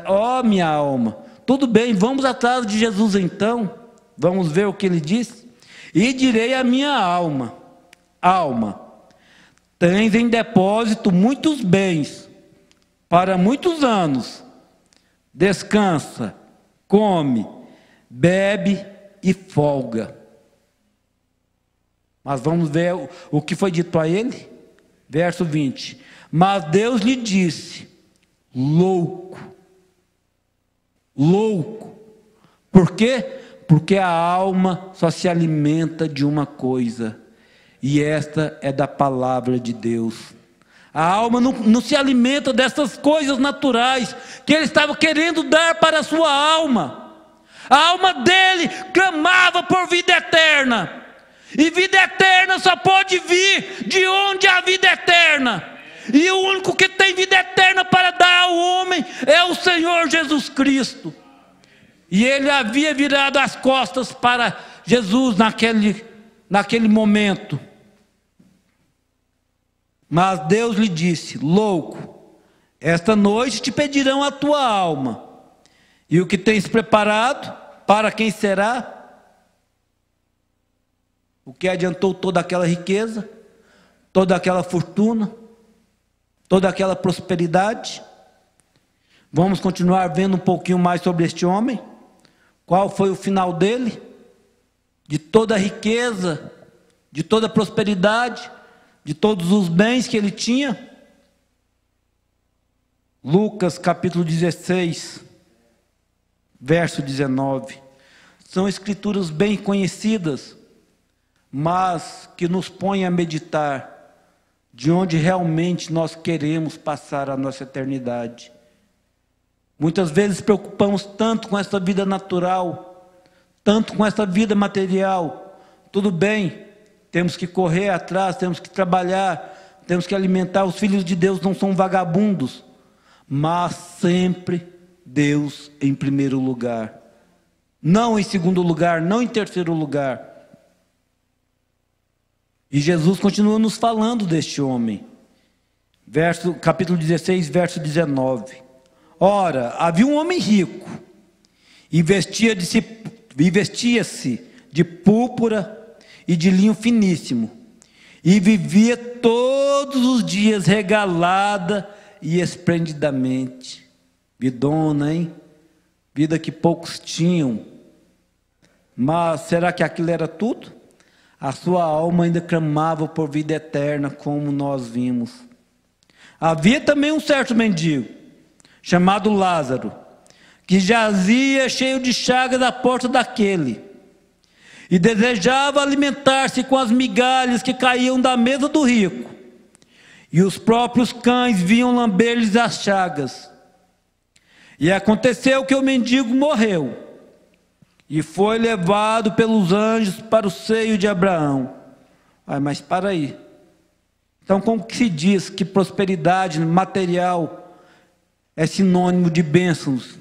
Ó, minha alma, tudo bem, vamos atrás de Jesus então. Vamos ver o que ele disse. E direi à minha alma: alma, tens em depósito muitos bens para muitos anos. Descansa, come, bebe e folga. Mas vamos ver o que foi dito a ele. Verso 20. Mas Deus lhe disse: louco, louco. Por quê? Porque a alma só se alimenta de uma coisa, e esta é da palavra de Deus. A alma não se alimenta dessas coisas naturais que ele estava querendo dar para a sua alma. A alma dele clamava por vida eterna. E vida eterna só pode vir de onde há vida eterna. E o único que tem vida eterna para dar ao homem é o Senhor Jesus Cristo. E ele havia virado as costas para Jesus naquele momento. Mas Deus lhe disse: louco, esta noite te pedirão a tua alma, E o que tens preparado, para quem será? O que adiantou toda aquela riqueza, toda aquela fortuna, toda aquela prosperidade? Vamos continuar vendo um pouquinho mais sobre este homem. Qual foi o final dele? De toda a riqueza, de toda a prosperidade, de todos os bens que ele tinha? Lucas capítulo 16, verso 19. São escrituras bem conhecidas, mas que nos põem a meditar de onde realmente nós queremos passar a nossa eternidade. Muitas vezes preocupamos tanto com essa vida natural, tanto com essa vida material. Tudo bem, temos que correr atrás, temos que trabalhar, temos que alimentar. Os filhos de Deus não são vagabundos, mas sempre Deus em primeiro lugar. Não em segundo lugar, não em terceiro lugar. E Jesus continua nos falando deste homem. Capítulo 16, verso 19. Ora, havia um homem rico, e vestia-se de púrpura e de linho finíssimo, e vivia todos os dias regalada e esplendidamente. Vidona, hein? Vida que poucos tinham. Mas será que aquilo era tudo? A sua alma ainda clamava por vida eterna, como nós vimos. Havia também um certo mendigo, chamado Lázaro, que jazia cheio de chagas à porta daquele, e desejava alimentar-se com as migalhas que caíam da mesa do rico, e os próprios cães vinham lamber-lhes as chagas. E aconteceu que o mendigo morreu, e foi levado pelos anjos para o seio de Abraão. Mas para aí, então como que se diz que prosperidade material é sinônimo de bênçãos?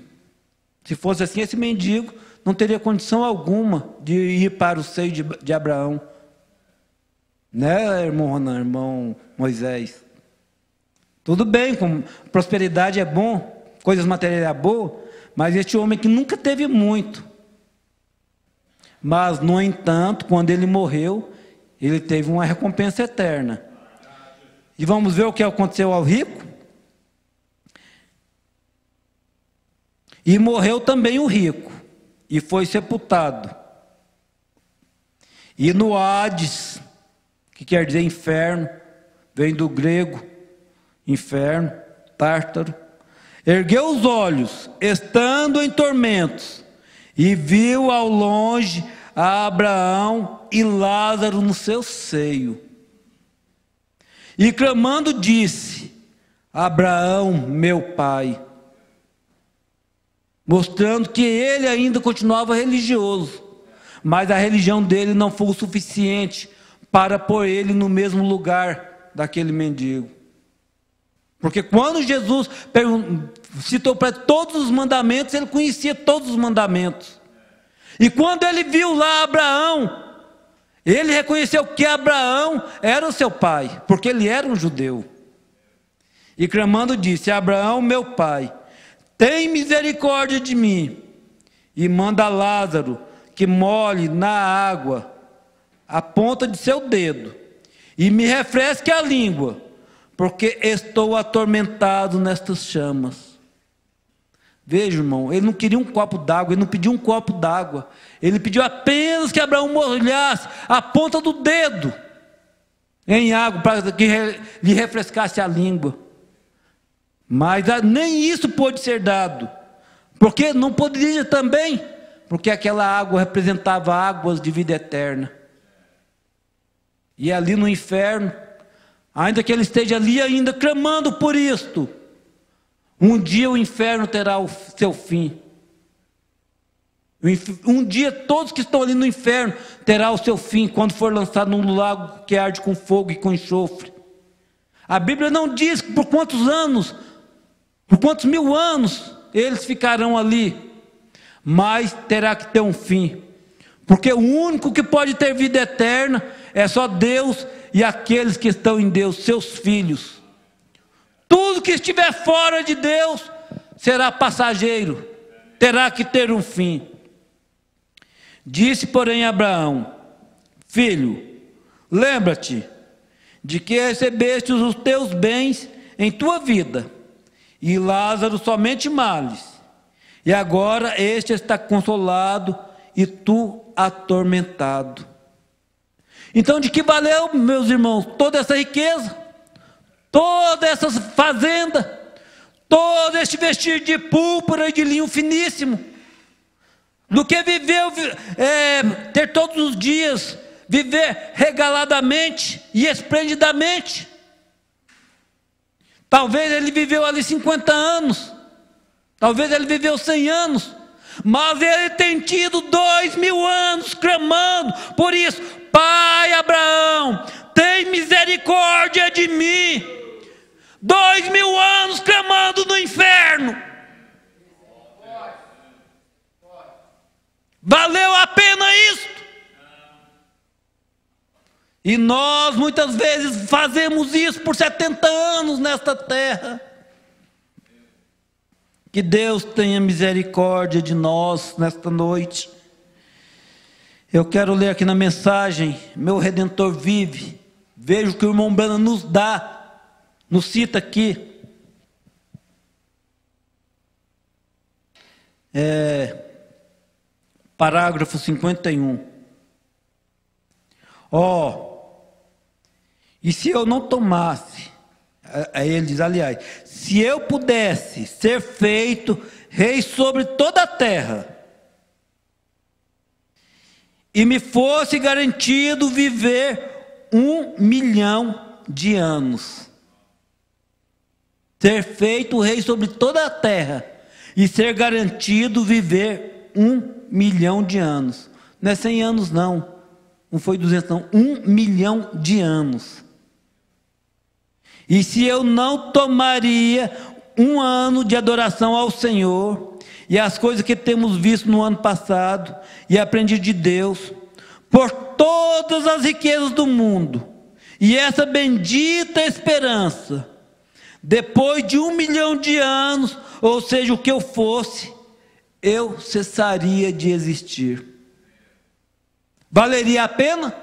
Se fosse assim, esse mendigo não teria condição alguma de ir para o seio de Abraão. Né, irmão Ronan, irmão Moisés? Tudo bem, prosperidade é bom, coisas materiais é boa, mas este homem que nunca teve muito. Mas, no entanto, quando ele morreu, ele teve uma recompensa eterna. E vamos ver o que aconteceu ao rico? E morreu também o rico, e foi sepultado. E no Hades, que quer dizer inferno, vem do grego, inferno, tártaro, ergueu os olhos, estando em tormentos, e viu ao longe a Abraão e Lázaro no seu seio. E clamando disse: Abraão, meu pai. Mostrando que ele ainda continuava religioso, mas a religião dele não foi o suficiente para pôr ele no mesmo lugar daquele mendigo. Porque quando Jesus citou para todos os mandamentos, ele conhecia todos os mandamentos. E quando ele viu lá Abraão, ele reconheceu que Abraão era o seu pai, porque ele era um judeu. E clamando disse: Abraão, meu pai, tem misericórdia de mim, e manda Lázaro que molhe na água a ponta de seu dedo, e me refresque a língua, porque estou atormentado nestas chamas. Veja, irmão, ele não queria um copo d'água, ele não pediu um copo d'água, ele pediu apenas que Abraão molhasse a ponta do dedo em água, para que lhe refrescasse a língua. Mas nem isso pôde ser dado, porque não poderia também, porque aquela água representava águas de vida eterna. E ali no inferno, ainda que ele esteja ali ainda clamando por isto, um dia o inferno terá o seu fim. Um dia todos que estão ali no inferno terá o seu fim, quando for lançado num lago que arde com fogo e com enxofre. A Bíblia não diz por quantos anos, por quantos mil anos eles ficarão ali, mas terá que ter um fim, porque o único que pode ter vida eterna é só Deus e aqueles que estão em Deus, seus filhos. Tudo que estiver fora de Deus será passageiro, terá que ter um fim. Disse, porém, Abraão: filho, lembra-te de que recebeste os teus bens em tua vida, e Lázaro somente males, e agora este está consolado e tu atormentado. Então, de que valeu, meus irmãos, toda essa riqueza, toda essa fazenda, todo este vestir de púrpura e de linho finíssimo, do que viveu, ter todos os dias, viver regaladamente e esplendidamente? Talvez ele viveu ali 50 anos, talvez ele viveu 100 anos, mas ele tem tido 2000 anos clamando por isso: Pai Abraão, tem misericórdia de mim. 2000 anos clamando no inferno. Valeu a pena isso? E nós muitas vezes fazemos isso por 70 anos nesta terra. Que Deus tenha misericórdia de nós nesta noite. Eu quero ler aqui na mensagem: meu Redentor vive. Veja o que o irmão Branham nos dá, nos cita aqui. Parágrafo 51. E se eu não tomasse, aí ele diz, aliás, se eu pudesse ser feito rei sobre toda a terra, e me fosse garantido viver 1 milhão de anos, ser feito rei sobre toda a terra, e ser garantido viver 1 milhão de anos, não é 100 anos não, não foi 200 não, 1 milhão de anos. E se eu não tomaria 1 ano de adoração ao Senhor, e as coisas que temos visto no ano passado, e aprendi de Deus, por todas as riquezas do mundo, e essa bendita esperança, depois de 1 milhão de anos, ou seja, o que eu fosse, eu cessaria de existir. Valeria a pena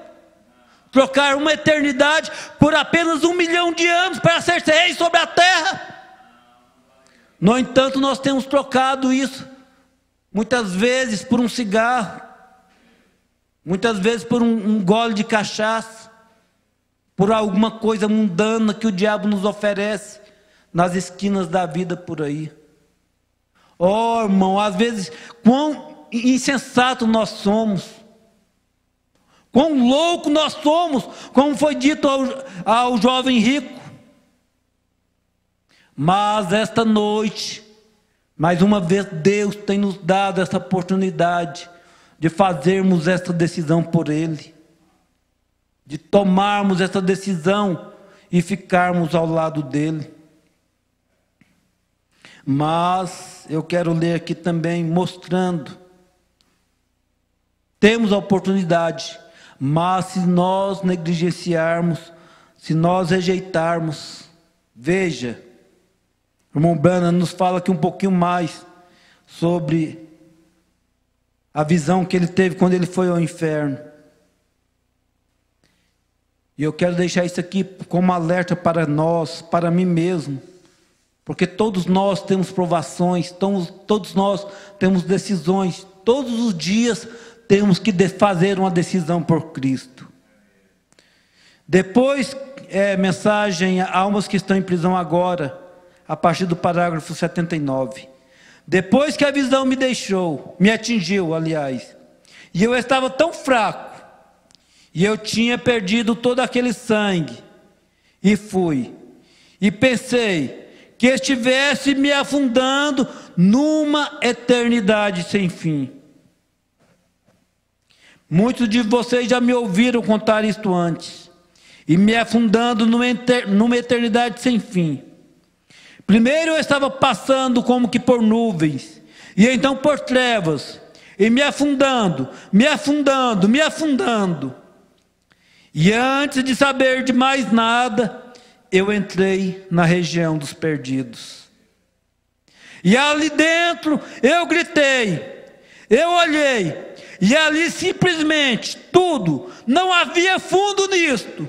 trocar uma eternidade por apenas 1 milhão de anos para ser rei sobre a terra? No entanto, nós temos trocado isso muitas vezes por um cigarro, muitas vezes por um gole de cachaça, por alguma coisa mundana que o diabo nos oferece nas esquinas da vida por aí. Irmão, às vezes, quão insensato nós somos, quão louco nós somos, como foi dito ao jovem rico. Mas esta noite, mais uma vez, Deus tem nos dado essa oportunidade de fazermos essa decisão por Ele, de tomarmos essa decisão e ficarmos ao lado dEle. Mas eu quero ler aqui também mostrando, temos a oportunidade, mas se nós negligenciarmos, se nós rejeitarmos, veja, o irmão Branham nos fala aqui um pouquinho mais sobre a visão que ele teve quando ele foi ao inferno. E eu quero deixar isso aqui como alerta para nós, para mim mesmo, porque todos nós temos provações, todos nós temos decisões, todos os dias temos que fazer uma decisão por Cristo. Depois, mensagem a almas que estão em prisão agora, a partir do parágrafo 79. Depois que a visão me atingiu, aliás, e eu estava tão fraco, e eu tinha perdido todo aquele sangue, e fui, e pensei que estivesse me afundando numa eternidade sem fim. Muitos de vocês já me ouviram contar isto antes, e me afundando numa eternidade sem fim. Primeiro eu estava passando como que por nuvens, e então por trevas, e me afundando, me afundando, me afundando. E antes de saber de mais nada, eu entrei na região dos perdidos. E ali dentro eu gritei, eu olhei, e ali simplesmente tudo, não havia fundo nisto.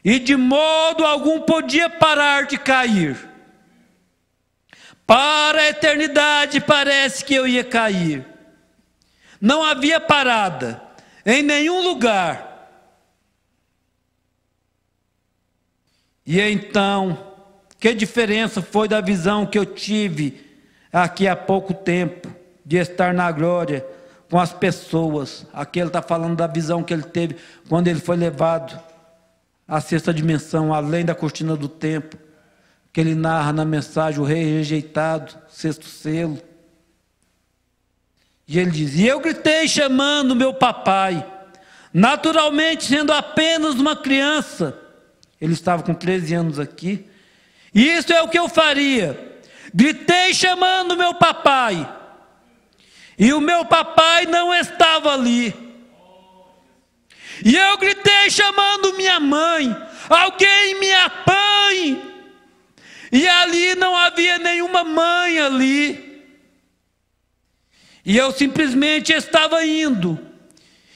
E de modo algum podia parar de cair. Para a eternidade parece que eu ia cair. Não havia parada em nenhum lugar. E então, que diferença foi da visão que eu tive aqui há pouco tempo, de estar na glória com as pessoas. Aqui ele está falando da visão que ele teve quando ele foi levado à sexta dimensão, além da cortina do templo, que ele narra na mensagem, o rei rejeitado, sexto selo. E ele diz, e eu gritei chamando meu papai, naturalmente sendo apenas uma criança. Ele estava com 13 anos aqui. E isso é o que eu faria. Gritei chamando meu papai. E o meu papai não estava ali. E eu gritei chamando minha mãe. Alguém me apanhe. E ali não havia nenhuma mãe ali. E eu simplesmente estava indo.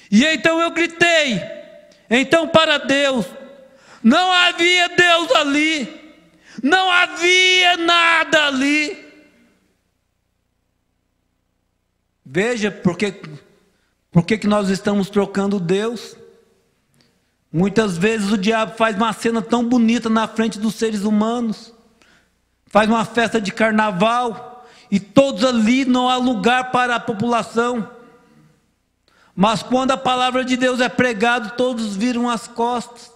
E então eu gritei. Então para Deus. Não havia Deus ali. Não havia nada ali. Veja por que nós estamos trocando Deus. Muitas vezes o diabo faz uma cena tão bonita na frente dos seres humanos. Faz uma festa de carnaval. E todos ali não há lugar para a população. Mas quando a palavra de Deus é pregada, todos viram as costas.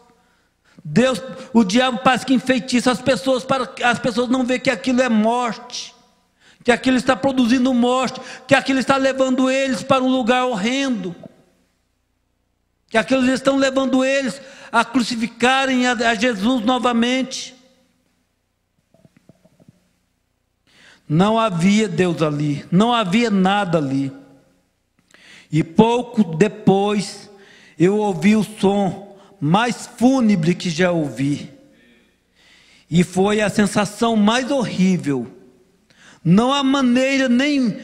O diabo parece que enfeitiça as pessoas para as pessoas não verem que aquilo é morte, que aquilo está produzindo morte, que aquilo está levando eles para um lugar horrendo, que aquilo estão levando eles a crucificarem a Jesus novamente. Não havia Deus ali, não havia nada ali. E pouco depois eu ouvi o som mais fúnebre que já ouvi. E foi a sensação mais horrível. Não há maneira, nem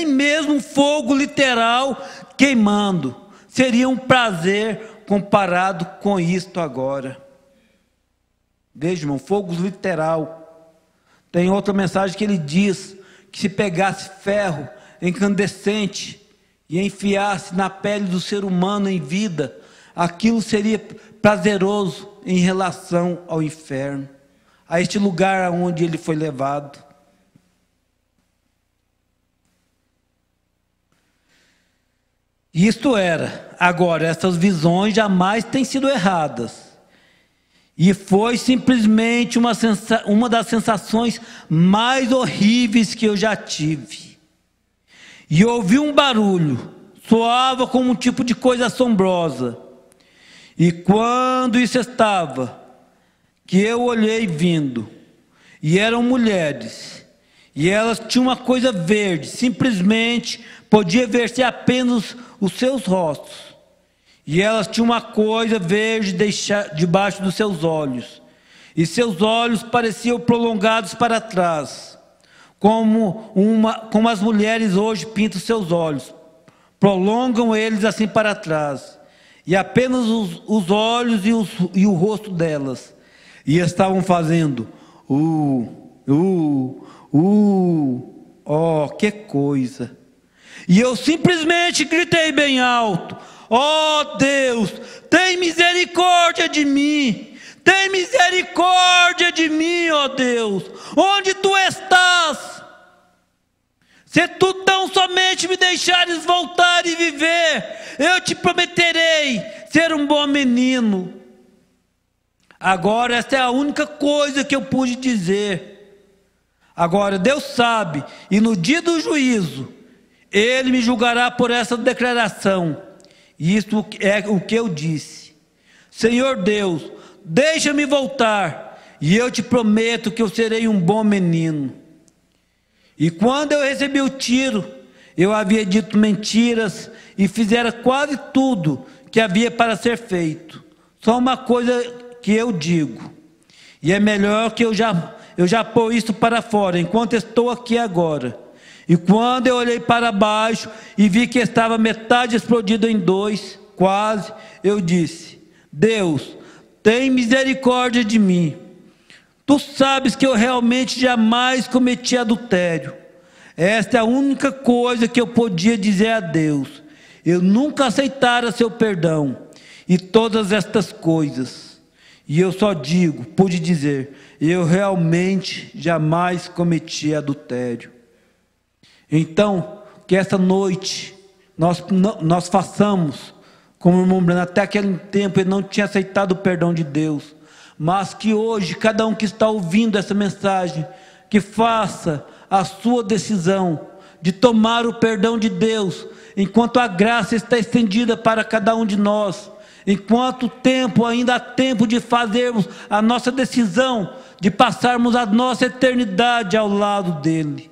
mesmo fogo literal queimando seria um prazer comparado com isto agora. Veja, irmão, fogo literal. Tem outra mensagem que ele diz que se pegasse ferro incandescente e enfiasse na pele do ser humano em vida, aquilo seria prazeroso em relação ao inferno, a este lugar onde ele foi levado. Isto era, agora, essas visões jamais têm sido erradas. E foi simplesmente uma das sensações mais horríveis que eu já tive. E ouvi um barulho, soava como um tipo de coisa assombrosa. E quando isso estava, que eu olhei vindo, e eram mulheres, e elas tinham uma coisa verde, simplesmente podia ver-se apenas os seus rostos. E elas tinham uma coisa verde debaixo dos seus olhos, e seus olhos pareciam prolongados para trás, como as mulheres hoje pintam seus olhos, prolongam eles assim para trás, e apenas os olhos e o rosto delas, e estavam fazendo, oh, que coisa! E eu simplesmente gritei bem alto, oh Deus, tem misericórdia de mim! Tem misericórdia de mim, ó Deus, onde tu estás? Se tu tão somente me deixares voltar e viver, eu te prometerei ser um bom menino. Agora essa é a única coisa que eu pude dizer. Agora Deus sabe, e no dia do juízo, Ele me julgará por essa declaração. E isso é o que eu disse. Senhor Deus, deixa-me voltar, e eu te prometo que eu serei um bom menino. E quando eu recebi o tiro, eu havia dito mentiras e fizera quase tudo que havia para ser feito. Só uma coisa que eu digo, e é melhor que eu eu já pôr isso para fora, enquanto estou aqui agora. E quando eu olhei para baixo e vi que estava metade explodido em dois, quase, eu disse: Deus, tem misericórdia de mim. Tu sabes que eu realmente jamais cometi adultério. Esta é a única coisa que eu podia dizer a Deus. Eu nunca aceitara seu perdão e todas estas coisas. E eu só pude dizer, eu realmente jamais cometi adultério. Então, que esta noite nós façamos, como o irmão Breno, até aquele tempo ele não tinha aceitado o perdão de Deus, mas que hoje, cada um que está ouvindo essa mensagem, que faça a sua decisão de tomar o perdão de Deus, enquanto a graça está estendida para cada um de nós, enquanto ainda há tempo de fazermos a nossa decisão, de passarmos a nossa eternidade ao lado dele.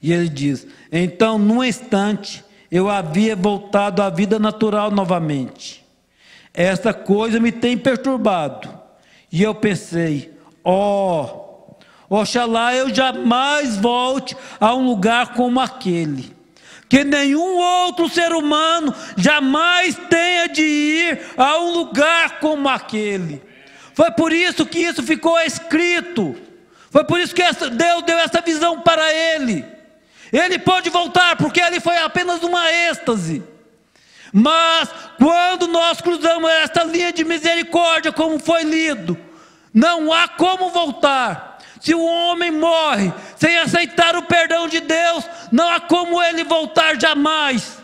E ele diz: então num instante eu havia voltado à vida natural novamente. Esta coisa me tem perturbado, e eu pensei: oxalá eu jamais volte a um lugar como aquele, que nenhum outro ser humano jamais tenha de ir a um lugar como aquele. Foi por isso que isso ficou escrito, foi por isso que Deus deu essa visão para ele. Ele pôde voltar, porque ele foi apenas uma êxtase. Mas quando nós cruzamos esta linha de misericórdia, como foi lido, não há como voltar. Se o homem morre sem aceitar o perdão de Deus, não há como ele voltar jamais.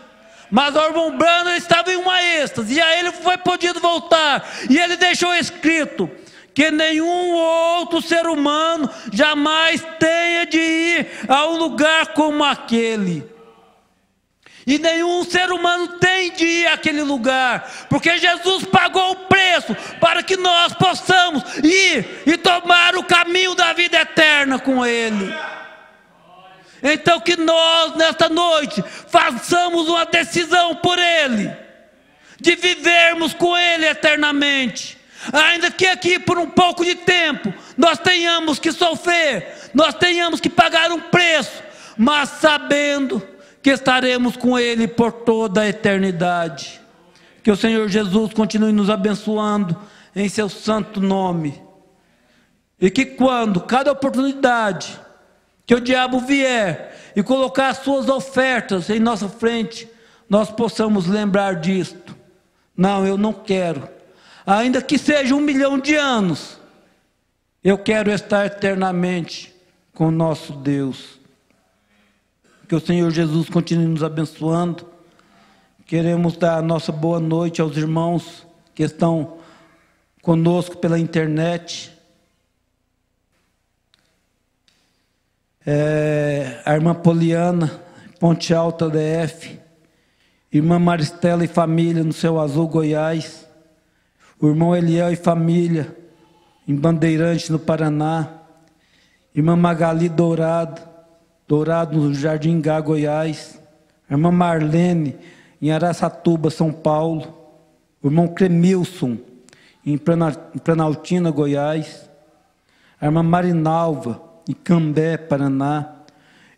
Mas o irmão Branham estava em uma êxtase, e aí ele foi podido voltar, e ele deixou escrito que nenhum outro ser humano jamais tenha de ir a um lugar como aquele. E nenhum ser humano tem de ir àquele lugar, porque Jesus pagou o preço para que nós possamos ir e tomar o caminho da vida eterna com Ele. Então que nós nesta noite façamos uma decisão por Ele, de vivermos com Ele eternamente. Ainda que aqui por um pouco de tempo nós tenhamos que sofrer, nós tenhamos que pagar um preço, mas sabendo que estaremos com Ele por toda a eternidade. Que o Senhor Jesus continue nos abençoando em seu santo nome, e que quando cada oportunidade que o diabo vier e colocar as suas ofertas em nossa frente, nós possamos lembrar disto. Não, eu não quero. Ainda que seja 1 milhão de anos, eu quero estar eternamente com o nosso Deus. Que o Senhor Jesus continue nos abençoando. Queremos dar a nossa boa noite aos irmãos que estão conosco pela internet. A irmã Poliana, Ponte Alta DF, irmã Maristela e família no Céu Azul, Goiás, o irmão Eliel e família em Bandeirante, no Paraná, irmã Magali Dourado no Jardim Gá, Goiás, a irmã Marlene em Araçatuba, São Paulo, o irmão Cremilson em Planaltina, Goiás, a irmã Marinalva em Cambé, Paraná,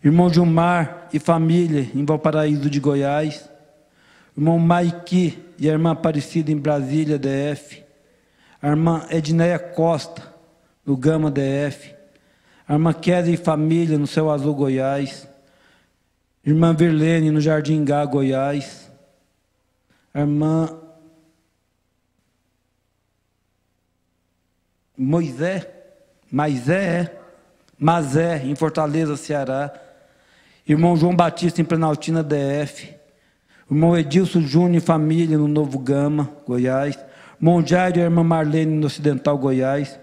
irmão Gilmar e família em Valparaíso de Goiás, irmão Maiki e a irmã Aparecida em Brasília, DF, a irmã Edneia Costa no Gama, DF, a irmã Kézia e família no Céu Azul, Goiás, irmã Virlene no Jardim Gá, Goiás, a irmã Mazé em Fortaleza, Ceará, irmão João Batista em Planaltina, DF, irmão Edilson Júnior e família no Novo Gama, Goiás, irmão Jairo e a irmã Marlene no Ocidental, Goiás,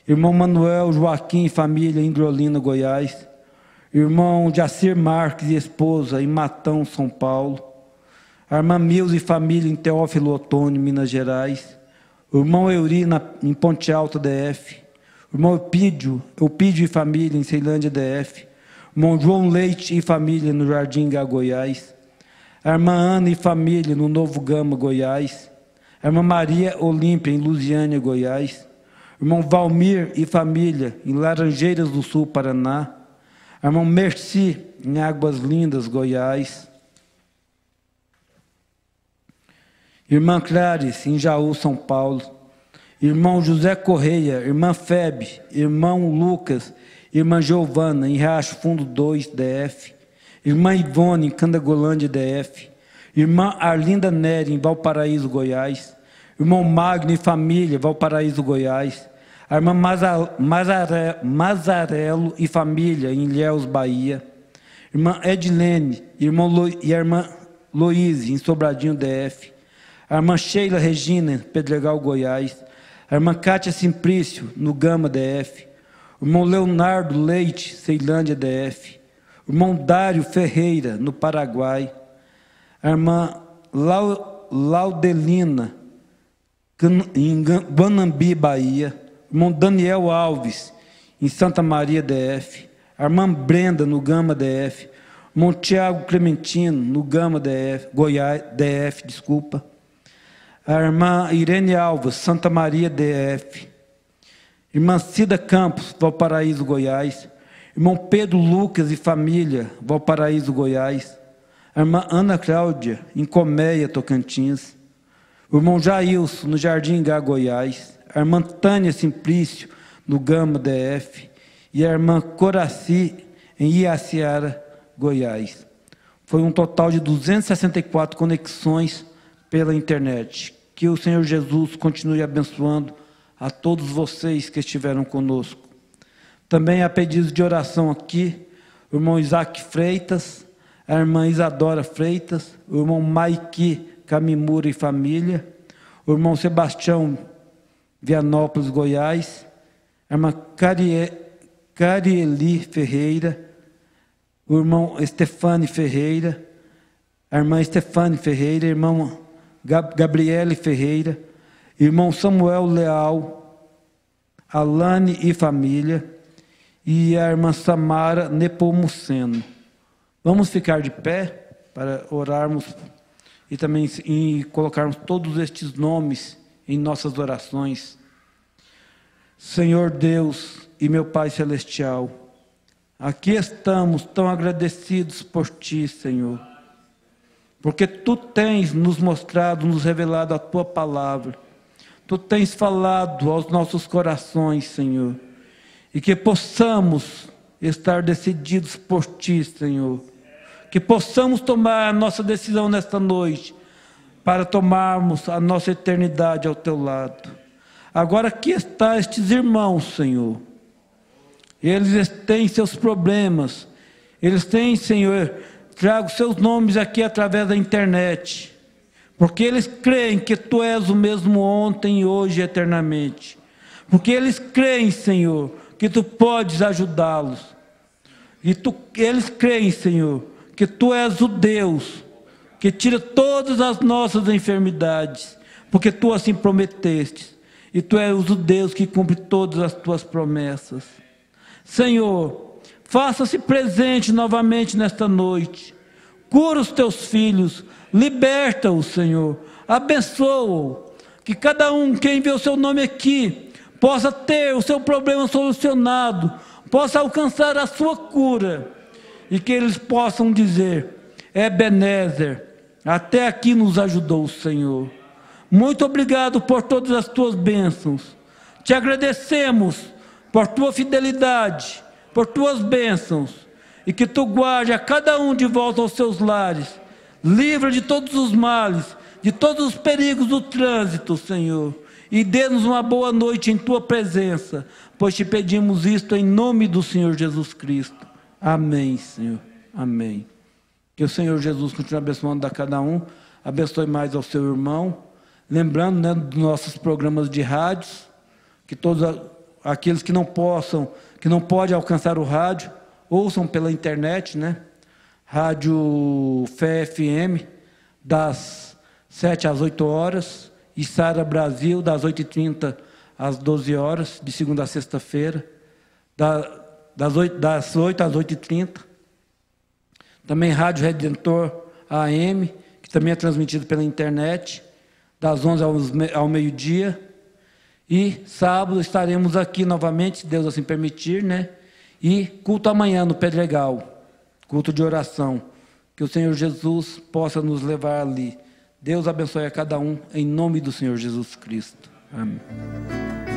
irmão Manuel Joaquim e família em Hidrolina, Goiás, irmão Jacir Marques e esposa em Matão, São Paulo, a irmã Milza e família em Teófilo Otoni, Minas Gerais, o irmão Eurina em Ponte Alta, DF, o irmão Eupídio e família em Ceilândia, DF, o irmão João Leite e família no Jardim Gá, Goiás, a irmã Ana e família no Novo Gama, Goiás, a irmã Maria Olímpia em Lusiânia, Goiás, Irmão Valmir e família, em Laranjeiras do Sul, Paraná. Irmão Merci, em Águas Lindas, Goiás. Irmã Clarice, em Jaú, São Paulo. Irmão José Correia, irmã Febe, irmão Lucas, irmã Giovana, em Riacho Fundo 2, DF. Irmã Ivone, em Candangolândia, DF. Irmã Arlinda Nery, em Valparaíso, Goiás. Irmão Magno e família, Valparaíso, Goiás. A irmã Mazarello e família, em Ilhéus, Bahia. Irmã Edilene e a irmã Loíse, em Sobradinho, DF. A irmã Sheila Regina, Pedregal, Goiás. A irmã Cátia Simplício, no Gama, DF. O irmão Leonardo Leite, Ceilândia, DF. O irmão Dário Ferreira, no Paraguai. A irmã Laudelina, em Guanambi, Bahia. O irmão Daniel Alves, em Santa Maria, DF. A irmã Brenda, no Gama, DF. O irmão Tiago Clementino, no Gama, DF. Goiás, DF, desculpa. A irmã Irene Alves, Santa Maria, DF. Irmã Cida Campos, Valparaíso, Goiás. Irmão Pedro Lucas e família, Valparaíso, Goiás. A irmã Ana Cláudia, em Colmeia, Tocantins. O irmão Jailson, no Jardim Gá, Goiás. A irmã Tânia Simplício, no Gama, DF. E a irmã Coraci, em Iaciara, Goiás. Foi um total de 264 conexões pela internet. Que o Senhor Jesus continue abençoando a todos vocês que estiveram conosco. Também há pedidos de oração aqui, o irmão Isaac Freitas, a irmã Isadora Freitas, o irmão Maiki Camimura e família, o irmão Sebastião Vianópolis, Goiás, a irmã Carieli Ferreira, o irmão Estefane Ferreira, a irmã Estefane Ferreira, irmão Gabriele Ferreira, irmão Samuel Leal, Alane e família, e a irmã Samara Nepomuceno. Vamos ficar de pé para orarmos e também colocarmos todos estes nomes em nossas orações. Senhor Deus e meu Pai Celestial, aqui estamos tão agradecidos por Ti, Senhor, porque Tu tens nos mostrado, nos revelado a Tua palavra. Tu tens falado aos nossos corações, Senhor. E que possamos estar decididos por Ti, Senhor. Que possamos tomar a nossa decisão nesta noite, para tomarmos a nossa eternidade ao Teu lado. Agora aqui estão estes irmãos, Senhor. Eles têm seus problemas. Eles têm, Senhor, trago seus nomes aqui através da internet, porque eles creem que Tu és o mesmo ontem, hoje e eternamente, porque eles creem, Senhor, que Tu podes ajudá-los, e eles creem, Senhor, que Tu és o Deus que tira todas as nossas enfermidades, porque Tu assim prometeste, e Tu és o Deus que cumpre todas as Tuas promessas. Senhor, faça-se presente novamente nesta noite. Cura os Teus filhos, liberta-os, Senhor, abençoa-os, que cada um, quem vê o seu nome aqui, possa ter o seu problema solucionado, possa alcançar a sua cura, e que eles possam dizer: Ebenezer, até aqui nos ajudou o Senhor. Muito obrigado por todas as Tuas bênçãos. Te agradecemos por Tua fidelidade, por Tuas bênçãos, e que Tu guarde a cada um de volta aos seus lares, livra de todos os males, de todos os perigos do trânsito, Senhor, e dê-nos uma boa noite em Tua presença, pois Te pedimos isto em nome do Senhor Jesus Cristo. Amém, Senhor. Amém. Que o Senhor Jesus continue abençoando a cada um, abençoe mais ao seu irmão, lembrando, né, dos nossos programas de rádios, que todos aqueles que não podem alcançar o rádio, ouçam pela internet, né? Rádio Fé FM, das 7 às 8 horas, e Sara Brasil, das 8h30 às 12 horas, de segunda a sexta-feira, das 8 às 8h30. Também Rádio Redentor AM, que também é transmitido pela internet, das 11 ao meio-dia. E sábado estaremos aqui novamente, se Deus assim permitir, né? E culto amanhã no Pedregal, culto de oração. Que o Senhor Jesus possa nos levar ali. Deus abençoe a cada um, em nome do Senhor Jesus Cristo. Amém.